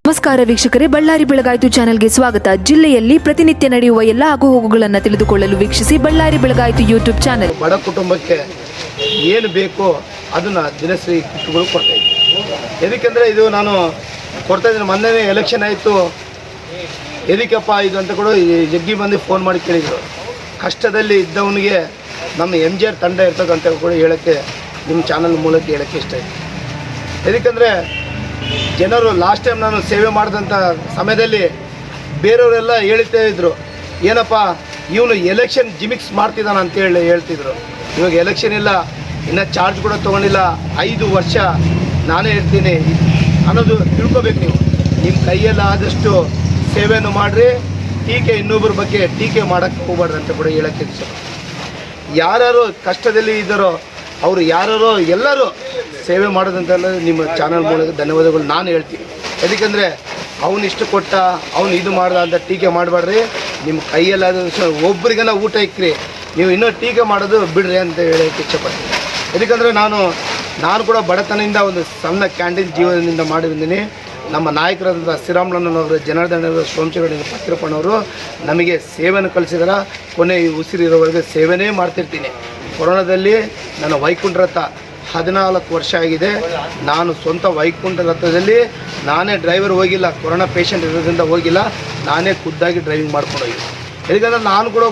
ನಮಸ್ಕಾರ ವೀಕ್ಷಕರೇ, ಬಳ್ಳಾರಿ ಬೆಳಗಾಯಿತು ಚಾನೆಲ್ಗೆ ಸ್ವಾಗತ. ಜಿಲ್ಲೆಯಲ್ಲಿ ಪ್ರತಿನಿತ್ಯ ನಡೆಯುವ ಎಲ್ಲ ಆಗುಹೋಗುಗಳನ್ನು ತಿಳಿದುಕೊಳ್ಳಲು ವೀಕ್ಷಿಸಿ ಬಳ್ಳಾರಿ ಬೆಳಗಾಯಿತು ಯೂಟ್ಯೂಬ್ ಚಾನೆಲ್. ಬಡ ಕುಟುಂಬಕ್ಕೆ ಏನು ಬೇಕೋ ಅದನ್ನು ದಿನಸರಿ ಕಿಟ್ಗಳು ಕೊಡ್ತಾ ಇದ್ದೀನಿ. ಎದಕ್ಕೆಂದರೆ ಇದು ನಾನು ಕೊಡ್ತಾ ಇದ್ದೀನಿ. ಮೊನ್ನೆ ಎಲೆಕ್ಷನ್ ಆಯಿತು, ಎದಕ್ಕಪ್ಪ ಇದು ಅಂತ ಕೂಡ ಜಗ್ಗಿ ಮಂದಿ ಫೋನ್ ಮಾಡಿ ಕೇಳಿದರು. ಕಷ್ಟದಲ್ಲಿ ಇದ್ದವನಿಗೆ ನಮ್ಮ MJR ತಂಡ ಇರ್ತಕ್ಕಂಥ ಕೂಡ ಹೇಳೋಕ್ಕೆ ನಿಮ್ಮ ಚಾನಲ್ ಮೂಲಕ ಹೇಳೋಕ್ಕೆ ಇಷ್ಟ ಇದೆ. ಎದಕ್ಕೆಂದರೆ ಜನರು ಲಾಸ್ಟ್ ಟೈಮ್ ನಾನು ಸೇವೆ ಮಾಡಿದಂಥ ಸಮಯದಲ್ಲಿ ಬೇರೆಯವರೆಲ್ಲ ಹೇಳ್ತಾ ಇದ್ದರು, ಏನಪ್ಪ ಇವನು ಎಲೆಕ್ಷನ್ ಜಿಮಿಕ್ಸ್ ಮಾಡ್ತಿದ್ದಾನ ಅಂತೇಳಿ ಹೇಳ್ತಿದ್ರು. ಇವಾಗ ಎಲೆಕ್ಷನ್ ಇಲ್ಲ, ಇನ್ನೂ ಚಾರ್ಜ್ ಕೂಡ ತೊಗೊಂಡಿಲ್ಲ, 5 ವರ್ಷ ನಾನೇ ಇರ್ತೀನಿ ಅನ್ನೋದು ತಿಳ್ಕೊಬೇಕು. ನೀವು ನಿಮ್ಮ ಕೈಯಲ್ಲಿ ಆದಷ್ಟು ಸೇವೆಯನ್ನು ಮಾಡಿರಿ. ಟೀಕೆ ಇನ್ನೊಬ್ಬರ ಬಗ್ಗೆ ಟೀಕೆ ಮಾಡೋಕ್ಕೆ ಹೋಗ್ಬಾರ್ದು ಅಂತ ಕೂಡ ಹೇಳೋಕ್ಕೆ ಇಷ್ಟ. ಯಾರ್ಯಾರು ಕಷ್ಟದಲ್ಲಿ ಇದ್ದಾರೋ ಅವರು ಯಾರು ಎಲ್ಲರೂ ಸೇವೆ ಮಾಡೋದಂತೆಲ್ಲ ನಿಮ್ಮ ಚಾನಲ್ ಮೂಲಕ ಧನ್ಯವಾದಗಳು ನಾನು ಹೇಳ್ತೀನಿ. ಯಾಕೆಂದರೆ ಅವನು ಇಷ್ಟು ಕೊಟ್ಟ, ಅವನು ಇದು ಮಾಡ್ದ ಅಂತ ಟೀಕೆ ಮಾಡಬೇಡ್ರಿ. ನಿಮ್ಮ ಕೈಯಲ್ಲಾದ ಒಬ್ರಿಗೆಲ್ಲ ಊಟ ಇಕ್ಕಿರಿ, ನೀವು ಇನ್ನೂ ಟೀಕೆ ಮಾಡೋದು ಬಿಡ್ರಿ ಅಂತ ಹೇಳೋಕ್ಕೆ ಇಷ್ಟಪಡ್ತೀನಿ. ಯಾಕೆಂದರೆ ನಾನು ಕೂಡ ಬಡತನದಿಂದ ಒಂದು ಸಣ್ಣ ಕ್ಯಾಂಟೀನ್ ಜೀವನದಿಂದ ಮಾಡಿ ಬಂದೀನಿ. ನಮ್ಮ ನಾಯಕರಾದ ಶ್ರೀರಾಮುಲನವರು, ಜನಾರ್ದನವರು, ಸೋಮಶೇಖರ ಪತ್ರಪ್ಪನವರು ನಮಗೆ ಸೇವೆಯನ್ನು ಕಲಿಸಿದಾರ. ಕೊನೆ ಉಸಿರಿರೋವರೆಗೆ ಸೇವೆನೇ ಮಾಡ್ತಿರ್ತೀನಿ. ಕೊರೋನಾದಲ್ಲಿ ನನ್ನ ವೈಕುಂಠ ರಥ 14 ವರ್ಷ ಆಗಿದೆ. ನಾನು ಸ್ವಂತ ವೈಕುಂಠ ರಥದಲ್ಲಿ ನಾನೇ ಡ್ರೈವರ್ ಹೋಗಿಲ್ಲ, ಕೊರೋನಾ ಪೇಷಂಟ್ ಇರೋದ್ರಿಂದ ಹೋಗಿಲ್ಲ, ನಾನೇ ಖುದ್ದಾಗಿ ಡ್ರೈವಿಂಗ್ ಮಾಡ್ಕೊಂಡು ಹೋಗಿ. ಯಾಕಂದರೆ ನಾನು ಕೂಡ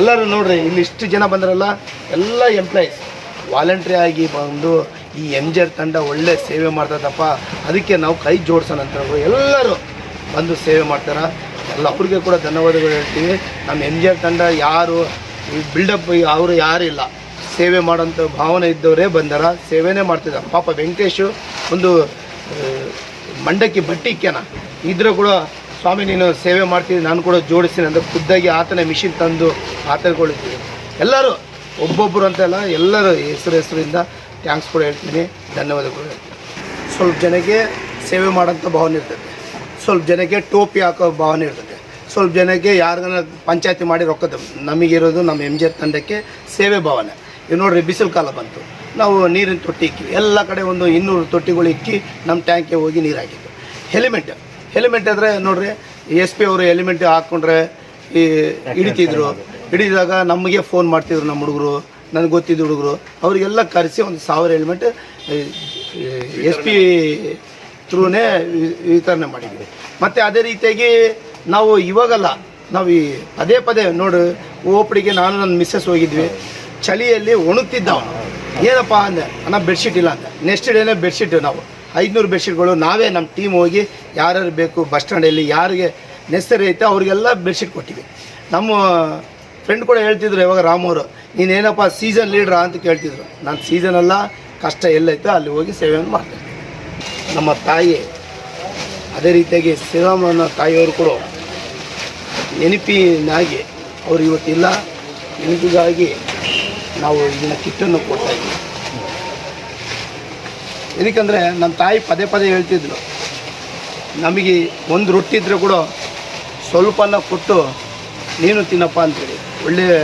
ಎಲ್ಲರೂ ನೋಡ್ರಿ, ಇಲ್ಲಿ ಇಷ್ಟು ಜನ ಬಂದ್ರಲ್ಲ, ಎಲ್ಲ ಎಂಪ್ಲಾಯೀಸ್ ವಾಲಂಟ್ರಿ ಆಗಿ ಬಂದು ಈ MJR ತಂಡ ಒಳ್ಳೆ ಸೇವೆ ಮಾಡ್ತದಪ್ಪ, ಅದಕ್ಕೆ ನಾವು ಕೈ ಜೋಡಿಸೋಣ ಅಂತ ಎಲ್ಲರೂ ಬಂದು ಸೇವೆ ಮಾಡ್ತಾರೆ. ಎಲ್ಲ ಅವ್ರಿಗೆ ಕೂಡ ಧನ್ಯವಾದಗಳು ಹೇಳ್ತೀವಿ. ನಮ್ಮ MJR ತಂಡ ಯಾರು ಬಿಲ್ಡಪ್ ಅವರು ಯಾರಿಲ್ಲ, ಸೇವೆ ಮಾಡೋಂಥ ಭಾವನೆ ಇದ್ದವರೇ ಬಂದಾರ, ಸೇವೆನೇ ಮಾಡ್ತಿದ್ದಾರೆ. ಪಾಪ ವೆಂಕಟೇಶು ಒಂದು ಮಂಡಕ್ಕಿ ಬಟ್ಟಿಕ್ಕೆನ ಇದ್ರೂ ಕೂಡ, ಸ್ವಾಮಿ ನೀನು ಸೇವೆ ಮಾಡ್ತೀನಿ, ನಾನು ಕೂಡ ಜೋಡಿಸ್ತೀನಿ ಅಂತ ಖುದ್ದಾಗಿ ಆತನೇ ಮಿಷಿನ್ ತಂದು ಆತನಗೊಳಿಸ್ತೀವಿ. ಎಲ್ಲರೂ ಒಬ್ಬೊಬ್ಬರು ಅಂತೆಲ್ಲ ಎಲ್ಲರೂ ಹೆಸರಿಂದ ಥ್ಯಾಂಕ್ಸ್ ಕೂಡ ಹೇಳ್ತೀನಿ, ಧನ್ಯವಾದಗಳು ಹೇಳ್ತೀನಿ. ಸ್ವಲ್ಪ ಜನಕ್ಕೆ ಸೇವೆ ಮಾಡೋಂಥ ಭಾವನೆ ಇರ್ತದೆ, ಸ್ವಲ್ಪ ಜನಕ್ಕೆ ಟೋಪಿ ಹಾಕೋ ಭಾವನೆ ಇರ್ತದೆ, ಸ್ವಲ್ಪ ಜನಕ್ಕೆ ಯಾರಿಗಾನ ಪಂಚಾಯತಿ ಮಾಡಿ ರೊಕ್ಕದ. ನಮಗಿರೋದು ನಮ್ಮ MJR ತಂಡಕ್ಕೆ ಸೇವೆ ಭಾವನೆ. ಈಗ ನೋಡಿರಿ, ಬಿಸಿಲು ಕಾಲ ಬಂತು, ನಾವು ನೀರಿನ ತೊಟ್ಟಿ ಇಕ್ಕಿ ಎಲ್ಲ ಕಡೆ ಒಂದು 200 ತೊಟ್ಟಿಗಳು ಇಕ್ಕಿ ನಮ್ಮ ಟ್ಯಾಂಕ್ಗೆ ಹೋಗಿ ನೀರು ಹಾಕಿದ್ದು. ಹೆಲಿಮೆಂಟ್ ಆದರೆ ನೋಡಿರಿ, SP ಅವರು ಹೆಲಿಮೆಂಟ್ ಹಾಕ್ಕೊಂಡ್ರೆ ಈ ಹಿಡಿದಾಗ ನಮಗೆ ಫೋನ್ ಮಾಡ್ತಿದ್ರು ನಮ್ಮ ಹುಡುಗರು, ನನಗೆ ಗೊತ್ತಿದ್ದ ಹುಡುಗರು, ಅವರಿಗೆಲ್ಲ ಕರೆಸಿ ಒಂದು 1000 ಹೆಲ್ಮೆಟ್ SP ಥ್ರೂನೇ ವಿತರಣೆ ಮಾಡಿದ್ವಿ. ಮತ್ತು ಅದೇ ರೀತಿಯಾಗಿ ನಾವು ಇವಾಗಲ್ಲ, ನಾವು ಈ ಪದೇ ನೋಡಿ ಓಪಡಿಗೆ ನಾನು ನನ್ನ ಮಿಸ್ಸಸ್ ಹೋಗಿದ್ವಿ. ಚಳಿಯಲ್ಲಿ ಒಣಗ್ತಿದ್ದ ಅವನು, ಏನಪ್ಪ ಅಂದೆ, ಅಣ್ಣ ಬೆಡ್ಶೀಟ್ ಇಲ್ಲ ಅಂತ. ನೆಕ್ಸ್ಟ್ ಡೇನೇ ಬೆಡ್ಶೀಟ್, ನಾವು 500 ಬೆಡ್ಶೀಟ್ಗಳು ನಾವೇ ನಮ್ಮ ಟೀಮ್ ಹೋಗಿ ಯಾರ್ಯಾರು ಬೇಕು ಬಸ್ ಸ್ಟ್ಯಾಂಡಲ್ಲಿ ಯಾರಿಗೆ ನೆಸರಿ ಐತೆ ಅವ್ರಿಗೆಲ್ಲ ಬೆಡ್ಶೀಟ್ ಕೊಟ್ಟಿವಿ. ನಮ್ಮ ಫ್ರೆಂಡ್ ಕೂಡ ಹೇಳ್ತಿದ್ರು ಇವಾಗ ರಾಮವರು, ನೀನೇನಪ್ಪ ಸೀಸನ್ ಲೀಡ್ರಾ ಅಂತ ಕೇಳ್ತಿದ್ರು. ನಾನು ಸೀಸನಲ್ಲ, ಕಷ್ಟ ಎಲ್ಲೈತೆ ಅಲ್ಲಿ ಹೋಗಿ ಸೇವೆಯನ್ನು ಮಾಡ್ತೀನಿ. ನಮ್ಮ ತಾಯಿ ಅದೇ ರೀತಿಯಾಗಿ ಶ್ರೀರಾಮನ ತಾಯಿಯವರು ಕೂಡ ನೆನಪಿನಾಗಿ ಅವರು ಇವತ್ತಿಲ್ಲ, ನೆನಪಿಗಾಗಿ ನಾವು ಇದನ್ನು ಕಿಟ್ಟನ್ನು ಕೊಡ್ತಾಯಿದ್ವಿ. ಏನಕ್ಕಂದರೆ ನಮ್ಮ ತಾಯಿ ಪದೇ ಹೇಳ್ತಿದ್ರು, ನಮಗೆ ಒಂದು ರೊಟ್ಟಿ ಇದ್ದರೆ ಕೂಡ ಸ್ವಲ್ಪನ ಕೊಟ್ಟು ನೀನು ತಿನ್ನಪ್ಪ ಅಂತೇಳಿ ಒಳ್ಳೆಯ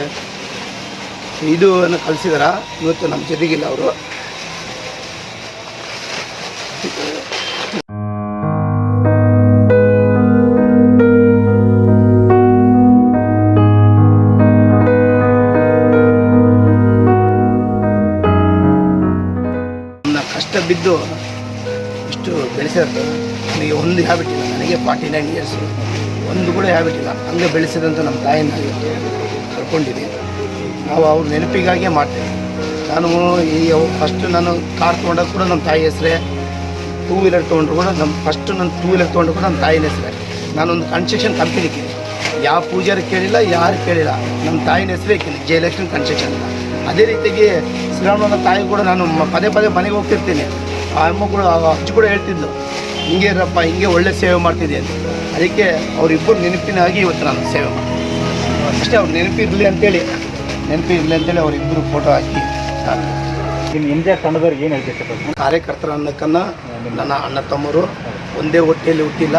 ಇದನ್ನು ಕಲಿಸಿದಾರ. ಇವತ್ತು ನಮ್ಮ ಜೊತೆಗಿಲ್ಲ ಅವರು. ಕಷ್ಟ ಬಿದ್ದು ಇಷ್ಟು ಬೆಳೆಸಿದ್ರೆ ನನಗೆ ಒಂದು ಹ್ಯಾಬಿಟ್ ಇಲ್ಲ. ನನಗೆ 49 ಇಯರ್ಸು, ಒಂದು ಕೂಡ ಹ್ಯಾಬಿಟ್ ಇಲ್ಲ. ಹಂಗೆ ಬೆಳೆಸಿದಂಥ ನಮ್ಮ ತಾಯಿನ ಕಳ್ಕೊಂಡಿದ್ದೀನಿ. ನಾವು ಅವ್ರ ನೆನಪಿಗಾಗಿಯೇ ಮಾಡ್ತೇವೆ. ನಾನು ಫಸ್ಟು ನಾನು ಕಾರ್ ತೊಗೊಂಡಾಗ ಕೂಡ ನಮ್ಮ ತಾಯಿ ಹೆಸರೇ, 2 ವೀಲರ್ ತೊಗೊಂಡ್ರು ಕೂಡ ನನ್ನ 2 ವೀಲರ್ ತೊಗೊಂಡ್ರು ಕೂಡ ನಮ್ಮ ತಾಯಿನ ಹೆಸರೇ. ನಾನೊಂದು ಕನ್ಸ್ಟ್ರಕ್ಷನ್ ಕಂಪ್ನಿ ಇಕ್ಕಿನಿ, ಯಾವ ಪೂಜಾರಿ ಕೇಳಿಲ್ಲ, ಯಾರು ಕೇಳಿಲ್ಲ, ನಮ್ಮ ತಾಯಿನ ಹೆಸರೇ ಇಕ್ಕಿನಿ, ಜಯಲಕ್ಷ್ಮಿ ಕನ್ಸ್ಟ್ರಕ್ಷನ್ ಅಂತ. ಅದೇ ರೀತಿಯಾಗಿ ಶ್ರೀರಾಮನ ತಾಯಿ ಕೂಡ ನಾನು ಪದೇ ಮನೆಗೆ ಹೋಗ್ತಿರ್ತೀನಿ. ಆ ಅಮ್ಮ ಕೂಡ, ಅಜ್ಜಿ ಕೂಡ ಹೇಳ್ತಿದ್ದು, ಹಿಂಗೆ ಇರಪ್ಪ, ಹಿಂಗೆ ಒಳ್ಳೆ ಸೇವೆ ಮಾಡ್ತಿದ್ದೆ ಅಂತ. ಅದಕ್ಕೆ ಅವರಿಬ್ಬರು ನೆನಪಿನಾಗಿ ಇವತ್ತು ನಾನು ಸೇವೆ ಮಾಡ್ತೀನಿ ಅಷ್ಟೇ. ಅವ್ರು ನೆನಪಿರಲಿ ಅಂತೇಳಿ ಅವರಿಬ್ಬರು ಫೋಟೋ ಹಾಕಿ MJR ತಂಡದವ್ರಿಗೆ ಏನು ಹೇಳ್ತಿತ್ತು? ಕಾರ್ಯಕರ್ತರ ಅನ್ನಕ್ಕನ್ನ ನನ್ನ ಅಣ್ಣ ತಮ್ಮರು ಒಂದೇ ಹೊಟ್ಟೆಯಲ್ಲಿ ಹುಟ್ಟಿಲ್ಲ,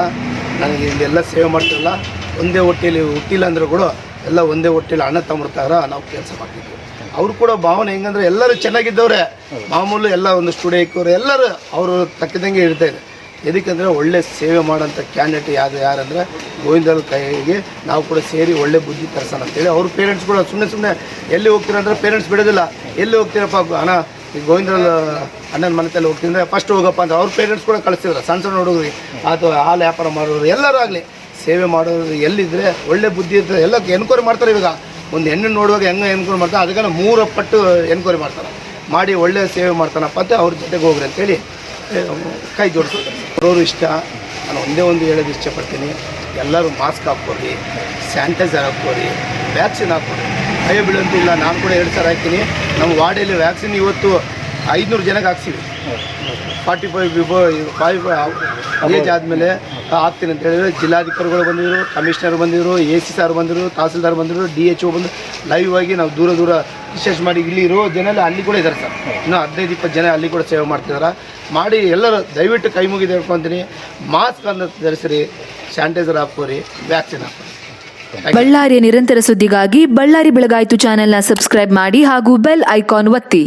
ನನಗೆ ಇಲ್ಲೆಲ್ಲ ಸೇವೆ ಮಾಡ್ತಿರಲ್ಲ, ಒಂದೇ ಹೊಟ್ಟೆಯಲ್ಲಿ ಹುಟ್ಟಿಲ್ಲ ಅಂದರೂ ಕೂಡ ಎಲ್ಲ ಒಂದೇ ಹೊಟ್ಟೆಯಲ್ಲಿ ಅಣ್ಣ ತಮ್ಮರ ಥರ ನಾವು ಕೆಲಸ ಮಾಡ್ತಿದ್ವಿ. ಅವರು ಕೂಡ ಭಾವನೆ ಹೆಂಗಂದ್ರೆ ಎಲ್ಲರೂ ಚೆನ್ನಾಗಿದ್ದವ್ರೆ, ಮಾಮೂಲು ಎಲ್ಲ ಒಂದು ಸ್ಟುಡಿಯೋ ಇಕ್ಕವ್ರೆ, ಎಲ್ಲರೂ ಅವರು ತಕ್ಕದಂಗೆ ಇರ್ತಾಯಿದೆ. ಎದಕ್ಕೆಂದರೆ ಒಳ್ಳೆ ಸೇವೆ ಮಾಡೋಂಥ ಕ್ಯಾಂಡಿಡೇಟ್ ಯಾರಂದರೆ ಗೋವಿಂದರ ಕೈಗೆ ನಾವು ಕೂಡ ಸೇರಿ ಒಳ್ಳೆ ಬುದ್ಧಿ ತರಿಸೋಣ ಅಂತೇಳಿ ಅವ್ರ ಪೇರೆಂಟ್ಸ್ ಕೂಡ ಸುಮ್ಮನೆ ಎಲ್ಲಿ ಹೋಗ್ತೀರಾ ಅಂದರೆ ಪೇರೆಂಟ್ಸ್ ಬಿಡೋದಿಲ್ಲ. ಎಲ್ಲಿ ಹೋಗ್ತೀರಪ್ಪ ಅಣ್ಣ ಈ ಗೋವಿಂದರ ಅಣ್ಣನ ಮನೆಯಲ್ಲಿ ಹೋಗ್ತಿದ್ರೆ ಫಸ್ಟ್ ಹೋಗಪ್ಪ ಅಂತ ಅವ್ರ ಪೇರೆಂಟ್ಸ್ ಕೂಡ ಕಳಿಸ್ತಿದ್ರು. ಸಣ್ಣ ಹುಡುಗರಿಗೆ ಅಥವಾ ಹಾಲು ವ್ಯಾಪಾರ ಮಾಡೋರು ಎಲ್ಲರೂ ಆಗಲಿ ಸೇವೆ ಮಾಡೋರು ಎಲ್ಲಿದ್ದರೆ ಒಳ್ಳೆ ಬುದ್ಧಿ ಇರ್ತದೆ ಎಲ್ಲ ಎನ್ಕ್ವೈರಿ ಮಾಡ್ತಾರೆ. ಇವಾಗ ಒಂದು ಹೆಣ್ಣು ನೋಡುವಾಗ ಹೆಂಗೆ ಎನ್ಕ್ವೈರಿ ಮಾಡ್ತಾರೆ ಅದಕ್ಕೆ 3 ಪಟ್ಟು ಎನ್ಕ್ವೈರಿ ಮಾಡ್ತಾರೆ. ಮಾಡಿ ಒಳ್ಳೆ ಸೇವೆ ಮಾಡ್ತಾನಪ್ಪ ಅಂತ ಅವ್ರ ಜೊತೆಗೆ ಹೋಗ್ರಿ ಅಂತೇಳಿ ಕೈ ಜೋಡಿಸ್ತಾರೆ. ಬರೋರು ಇಷ್ಟ. ನಾನು ಒಂದೇ ಒಂದು ಹೇಳೋದು ಇಷ್ಟಪಡ್ತೀನಿ, ಎಲ್ಲರೂ ಮಾಸ್ಕ್ ಹಾಕ್ಕೊರಿ, ಸ್ಯಾನಿಟೈಸರ್ ಹಾಕ್ಕೊರಿ, ವ್ಯಾಕ್ಸಿನ್ ಹಾಕ್ಕೊರಿ. ಭಯ ಬೀಳಂತಿಲ್ಲ. ನಾನು ಕೂಡ 2 ಸಾವಿರ ಹಾಕ್ತೀನಿ. ನಮ್ಮ ವಾರ್ಡಲ್ಲಿ ವ್ಯಾಕ್ಸಿನ್ ಇವತ್ತು 500 ಜನಕ್ಕೆ ಹಾಕ್ಸಿವಿ. 45 ಏಜ್ ಆದಮೇಲೆ ಹಾಕ್ತೀನಿ ಅಂತ ಹೇಳಿದ್ರೆ ಜಿಲ್ಲಾಧಿಕಾರಿಗಳು ಬಂದಿದ್ರು, ಕಮಿಷನರ್ ಬಂದಿದ್ರು, AC ಸಾರ್ ಬಂದರು, ತಹಸೀಲ್ದಾರ್ ಬಂದರು, DHO ಬಂದು ಲೈವ್ ಆಗಿ ನಾವು ದೂರ ರಿಸರ್ಚ್ ಮಾಡಿ ಇಲ್ಲಿ ಇರೋ ಜನ ಅಲ್ಲಿ ಕೂಡ ಇದ್ದಾರೆ ಸರ್. ಇನ್ನೂ 15-20 ಜನ ಅಲ್ಲಿ ಕೂಡ ಸೇವೆ ಮಾಡ್ತಿದ್ದಾರೆ. ಮಾಡಿ ಎಲ್ಲರೂ ದಯವಿಟ್ಟು ಕೈ ಮುಗಿದು ಹೇಳ್ಕೊತೀನಿ, ಮಾಸ್ಕ್ ಅನ್ನು ಧರಿಸಿರಿ, ಸ್ಯಾನಿಟೈಸರ್ ಹಾಕೋರಿ, ವ್ಯಾಕ್ಸಿನ್ ಹಾಕೋರಿ. ಬಳ್ಳಾರಿಯ ನಿರಂತರ ಸುದ್ದಿಗಾಗಿ ಬಳ್ಳಾರಿ ಬೆಳಗಾಯಿತು ಚಾನೆಲ್ನ ಸಬ್ಸ್ಕ್ರೈಬ್ ಮಾಡಿ ಹಾಗೂ ಬೆಲ್ ಐಕಾನ್ ಒತ್ತಿ.